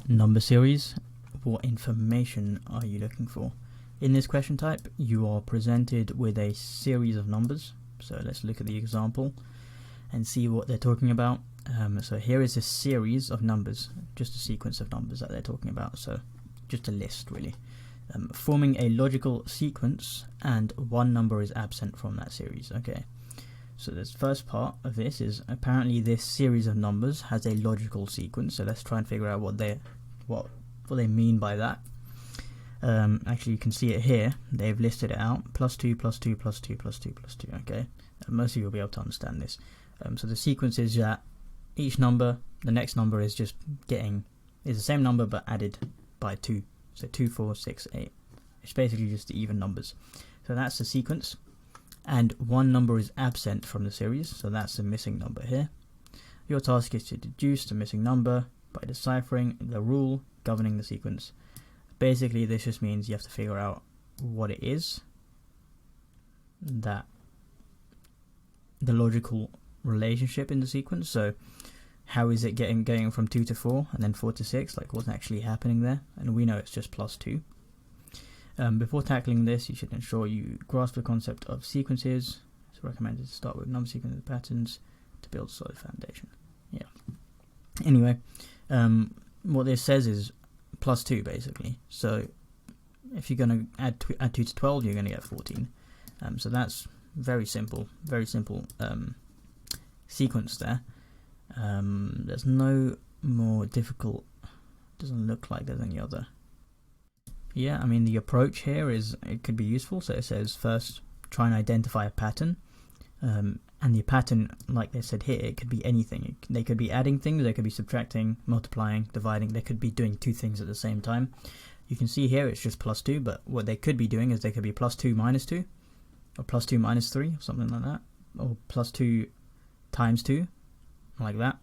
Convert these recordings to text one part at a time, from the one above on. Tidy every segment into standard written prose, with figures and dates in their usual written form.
Number series. What information are you looking for? In this question type, you are presented with a series of numbers. So let's look at the example and see what they're talking about. So here is a series of numbers, just a sequence of numbers that they're talking about. So just a list, really. Forming a logical sequence, and one number is absent from that series. Okay. So this first part of this is apparently this series of numbers has a logical sequence. So let's try and figure out what they mean by that. Actually, you can see it here. They've listed it out: +2, +2, +2, +2, +2. Okay, most of you will be able to understand this. So the sequence is that each number, the next number is just is the same number but added by 2. So 2, 4, 6, 8. It's basically just the even numbers. So that's the sequence. And one number is absent from the series, so that's the missing number here. Your task is to deduce the missing number by deciphering the rule governing the sequence. Basically, this just means you have to figure out what it is, that the logical relationship in the sequence. So how is it going from 2 to 4 and then 4 to 6? Like, what's actually happening there? And we know it's just +2. Before tackling this, you should ensure you grasp the concept of sequences. It's recommended to start with number sequences pattern to build a solid foundation. Yeah. Anyway, what this says is +2 basically. So if you're going to add 2 to 12, you're going to get 14. So that's very simple sequence there. There's no more difficult. Doesn't look like there's any other. Yeah, I mean, the approach here it could be useful. So it says first try and identify a pattern, and the pattern, like they said here, it could be anything. They could be adding things, they could be subtracting, multiplying, dividing. They could be doing two things at the same time. You can see here it's just +2, but what they could be doing is they could be +2 minus 2, or +2 minus 3, or something like that, or +2 times 2, like that.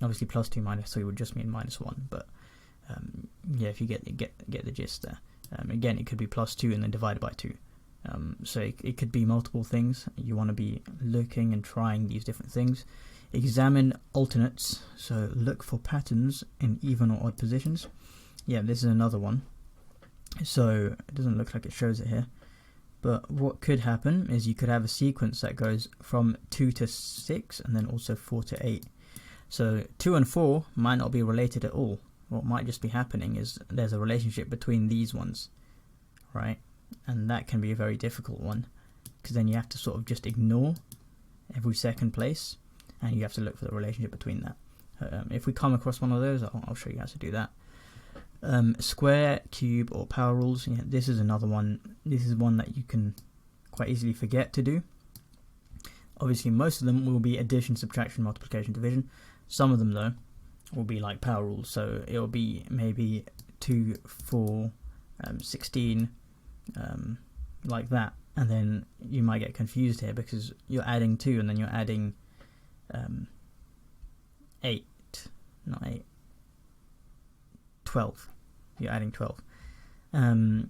Obviously +2 minus 3 would just mean -1, but yeah, if you get the gist there. Again, it could be +2 and then divided by 2. So it could be multiple things. You want to be looking and trying these different things. Examine alternates, so look for patterns in even or odd positions. Yeah, this is another one. So it doesn't look like it shows it here, but what could happen is you could have a sequence that goes from 2 to 6 and then also 4 to 8. So 2 and 4 might not be related at all. What might just be happening is there's a relationship between these ones, right? And that can be a very difficult one, because then you have to sort of just ignore every second place and you have to look for the relationship between that. If we come across one of those, I'll show you how to do that. Square, cube, or power rules. Yeah, this is another one. This is one that you can quite easily forget to do. Obviously, most of them will be addition, subtraction, multiplication, division. Some of them, though, will be like power rules. So it'll be maybe 2, 4, 16, like that. And then you might get confused here because you're adding 2 and then you're adding 12. You're adding 12. And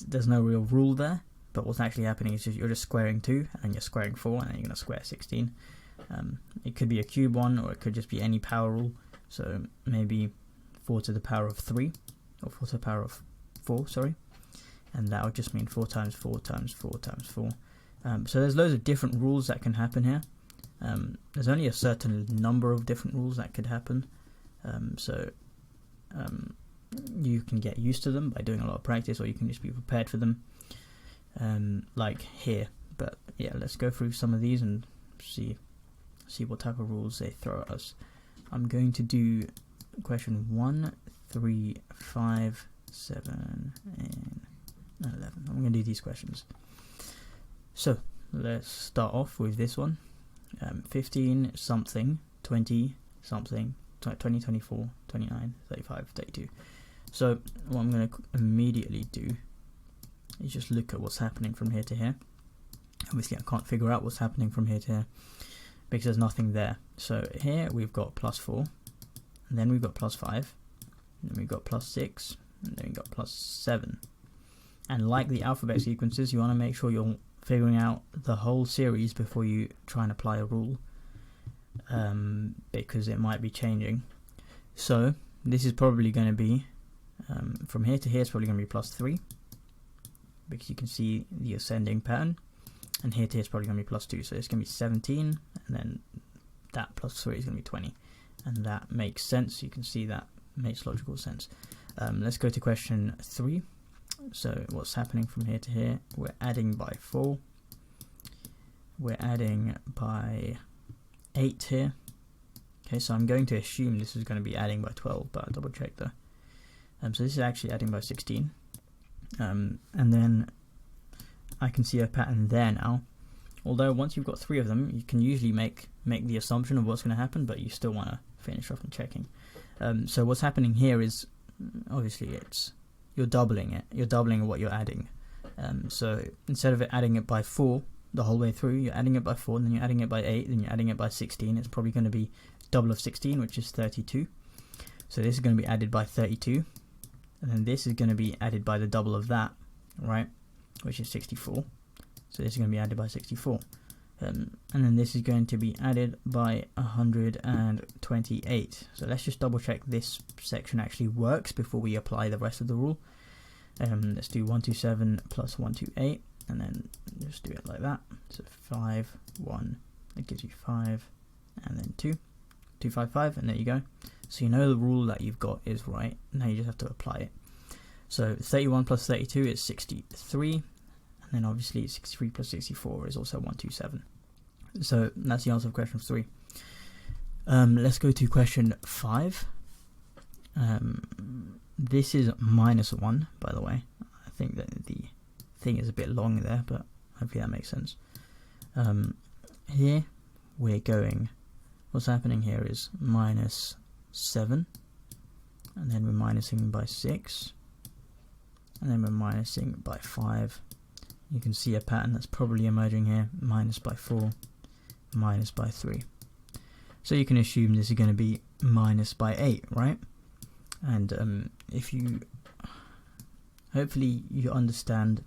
there's no real rule there, but what's actually happening is you're just squaring 2 and then you're squaring 4 and then you're going to square 16. It could be a cube one, or it could just be any power rule. So maybe 4 to the power of 3, or 4 to the power of 4, sorry. And that would just mean 4 times 4 times 4 times 4. So there's loads of different rules that can happen here. There's only a certain number of different rules that could happen. You can get used to them by doing a lot of practice, or you can just be prepared for them, like here. But yeah, let's go through some of these and see what type of rules they throw at us. I'm going to do question 1, 3, 5, 7, and 11. I'm going to do these questions. So let's start off with this one. 15 something, 20 something, 20, 24, 29, 35, 32. So what I'm going to immediately do is just look at what's happening from here to here. Obviously I can't figure out what's happening from here to here because there's nothing there. So here we've got +4, and then we've got +5, and then we've got +6, and then we've got +7. And like the alphabet sequences, you want to make sure you're figuring out the whole series before you try and apply a rule, because it might be changing. So this is probably going to be, from here to here, it's probably going to be +3, because you can see the ascending pattern, and here to here is probably going to be +2, so it's going to be 17, and then that +3 is going to be 20, and that makes sense. You can see that makes logical sense. Let's go to question 3. So what's happening from here to here? We're adding by 4, we're adding by 8 here. Okay, so I'm going to assume this is going to be adding by 12, but I'll double check though. So this is actually adding by 16, and then I can see a pattern there now. Although once you've got 3 of them, you can usually make the assumption of what's going to happen, but you still want to finish off and checking. So what's happening here is, obviously, you're doubling it. You're doubling what you're adding. So instead of adding it by 4 the whole way through, you're adding it by 4, and then you're adding it by 8, then you're adding it by 16. It's probably going to be double of 16, which is 32. So this is going to be added by 32, and then this is going to be added by the double of that, right, which is 64. So this is going to be added by 64. And then this is going to be added by 128. So let's just double check this section actually works before we apply the rest of the rule. Let's do 127 plus 128, and then just do it like that. So 5, 1, that gives you 5, and then 2, 255, and there you go. So you know the rule that you've got is right. Now you just have to apply it. So 31 plus 32 is 63, and then obviously 63 plus 64 is also 127. So that's the answer of question 3. Let's go to question 5. This is -1, by the way. I think that the thing is a bit long there, but hopefully that makes sense. Here we're going, what's happening here is -7, and then we're minusing by 6, and then we're minusing by 5. You can see a pattern that's probably emerging here: minus by 4, minus by 3. So you can assume this is going to be minus by 8, right? And if you, hopefully you understand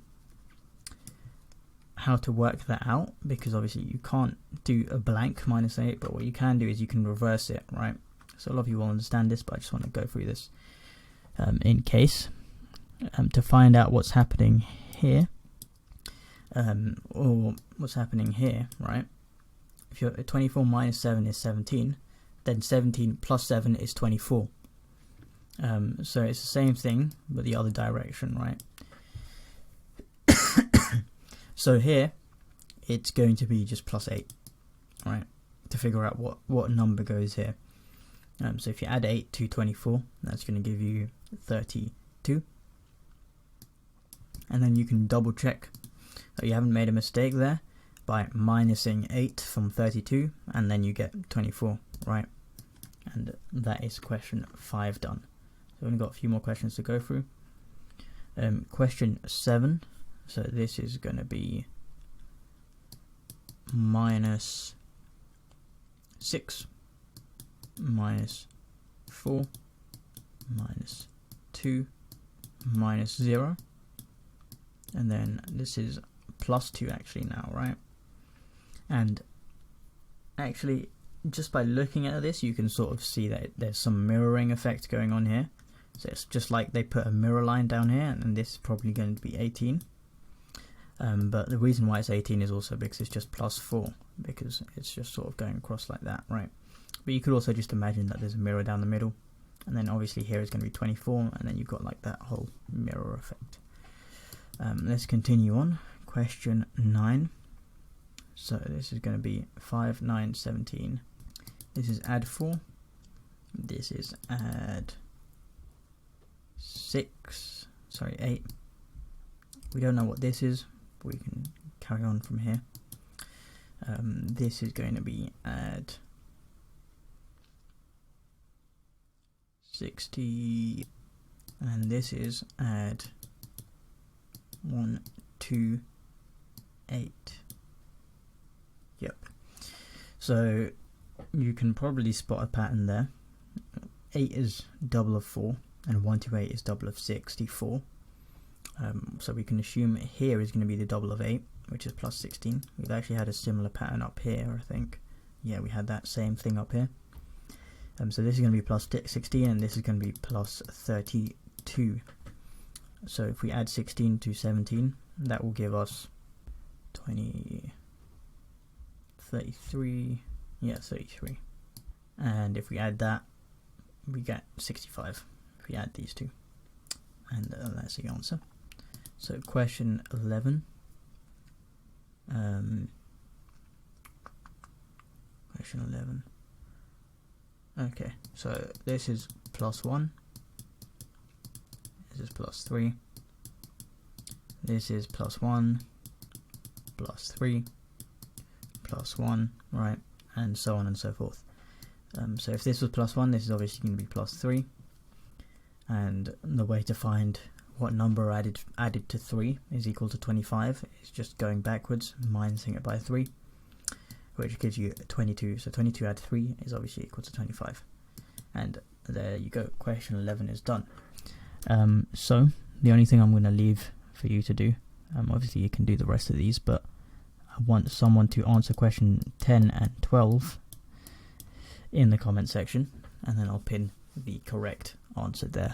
how to work that out, because obviously you can't do a blank -8, but what you can do is you can reverse it, right? So a lot of you will understand this, but I just want to go through this in case, to find out what's happening here, or what's happening here, right? If you're 24 minus 7 is 17, then 17 plus 7 is 24. So it's the same thing, but the other direction, right? So here, it's going to be just +8, right? To figure out what number goes here. So if you add 8 to 24, that's going to give you 32. And then you can double check that you haven't made a mistake there by minusing 8 from 32, and then you get 24, right? And that is question 5 done. So we've only got a few more questions to go through. Question 7, so this is going to be -6, -4, -2, -0, and then this is +2 actually now, right? And actually, just by looking at this, you can sort of see that there's some mirroring effect going on here. So it's just like they put a mirror line down here, and this is probably going to be 18. But the reason why it's 18 is also because it's just +4, because it's just sort of going across like that, right? But you could also just imagine that there's a mirror down the middle, and then obviously here is going to be 24, and then you've got like that whole mirror effect. Let's continue on. Question 9. So this is going to be 5, 9, 17. This is add 4. This is add 8. We don't know what this is, but we can carry on from here. This is going to be add 60, and this is add 1, 2, 8. Yep. So you can probably spot a pattern there. 8 is double of 4, and 1 to 8 is double of 64. So we can assume here is going to be the double of 8, which is +16. We've actually had a similar pattern up here, I think. Yeah, we had that same thing up here. So this is going to be plus 16 and this is going to be plus 32. So if we add 16 to 17, that will give us 33, yeah, 33. And if we add that, we get 65 if we add these two. And that's the answer. So question 11. Question 11. Okay, so this is plus 1. This is plus 3. This is plus 1, plus 3, plus 1, right? And so on and so forth. So if this was plus 1, this is obviously going to be plus 3. And the way to find what number added to 3 is equal to 25 is just going backwards, minusing it by 3, which gives you 22. So 22 add 3 is obviously equal to 25. And there you go, question 11 is done. So the only thing I'm going to leave for you to do, obviously you can do the rest of these, but I want someone to answer question 10 and 12 in the comment section, and then I'll pin the correct answer there.